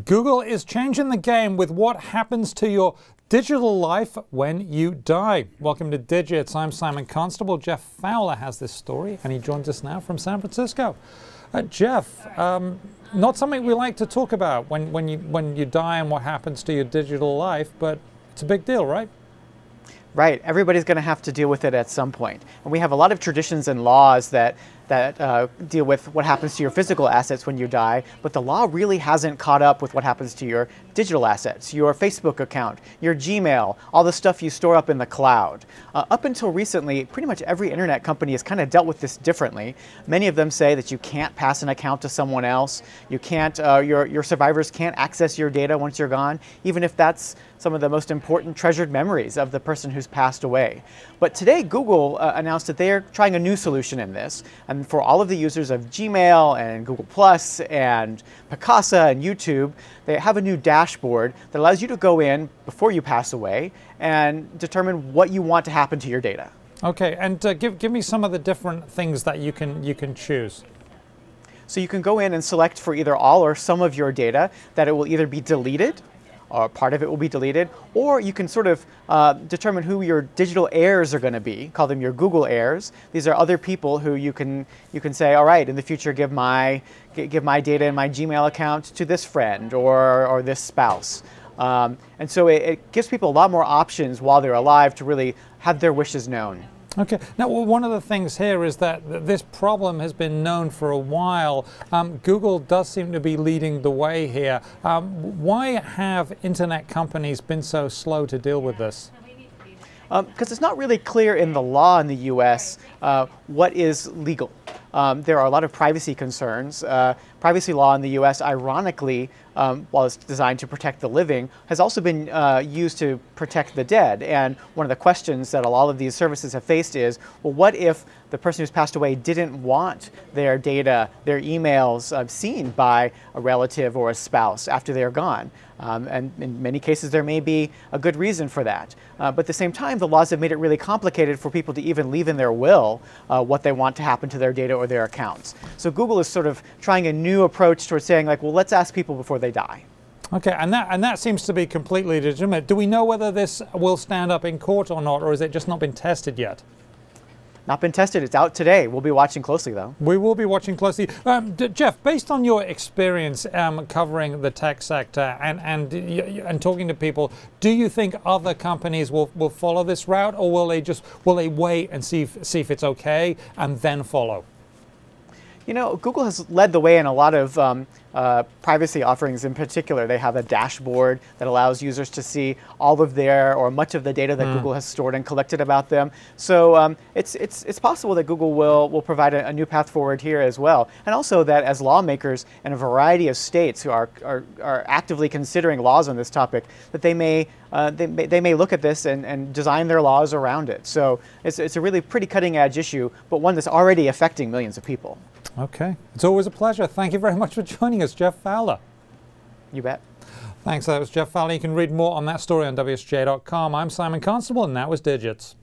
Google is changing the game with what happens to your digital life when you die. Welcome to Digits. I'm Simon Constable. Geoff Fowler has this story, and he joins us now from San Francisco. Geoff, not something we like to talk about when you die and what happens to your digital life, but it's a big deal, right? Right. Everybody's going to have to deal with it at some point. And we have a lot of traditions and laws that deal with what happens to your physical assets when you die, but the law really hasn't caught up with what happens to your digital assets, your Facebook account, your Gmail, all the stuff you store up in the cloud. Up until recently, pretty much every internet company has kind of dealt with this differently. Many of them say that you can't pass an account to someone else. You can't, your survivors can't access your data once you're gone, even if that's some of the most important treasured memories of the person who's passed away. But today, Google announced that they're trying a new solution in this. And for all of the users of Gmail and Google Plus and Picasa and YouTube, they have a new dashboard that allows you to go in before you pass away and determine what you want to happen to your data. Okay, and give me some of the different things that you can choose. So you can go in and select for either all or some of your data that it will either be deleted, or part of it will be deleted, or you can sort of determine who your digital heirs are going to be, call them your Google heirs. These are other people who you can say, all right, in the future give my data in my Gmail account to this friend or this spouse. And so it gives people a lot more options while they're alive to really have their wishes known. Okay. Now, one of the things here is that this problem has been known for a while. Google does seem to be leading the way here. Why have internet companies been so slow to deal with this? Because it's not really clear in the law in the US what is legal. There are a lot of privacy concerns. Privacy law in the US, ironically, while it's designed to protect the living, has also been used to protect the dead. And one of the questions that a lot of these services have faced is, well, what if the person who's passed away didn't want their data, their emails seen by a relative or a spouse after they're gone? And in many cases, there may be a good reason for that. But at the same time, the laws have made it really complicated for people to even leave in their will what they want to happen to their data or their accounts. So Google is sort of trying a new approach towards saying, like, well, let's ask people before they die. Okay, and that seems to be completely legitimate. Do we know whether this will stand up in court or not, or has it just not been tested yet? Not been tested. It's out today. We'll be watching closely, though. We will be watching closely. Geoff, based on your experience covering the tech sector and talking to people, do you think other companies will follow this route, or will they wait and see if it's okay and then follow? You know, Google has led the way in a lot of privacy offerings. In particular, they have a dashboard that allows users to see all of their or much of the data that Google has stored and collected about them. So it's possible that Google will provide a new path forward here as well. And also that as lawmakers in a variety of states who are actively considering laws on this topic, that they may look at this and design their laws around it. So it's a really pretty cutting edge issue, but one that's already affecting millions of people. Okay. It's always a pleasure. Thank you very much for joining us, Geoff Fowler. You bet. Thanks. That was Geoff Fowler. You can read more on that story on WSJ.com. I'm Simon Constable, and that was Digits.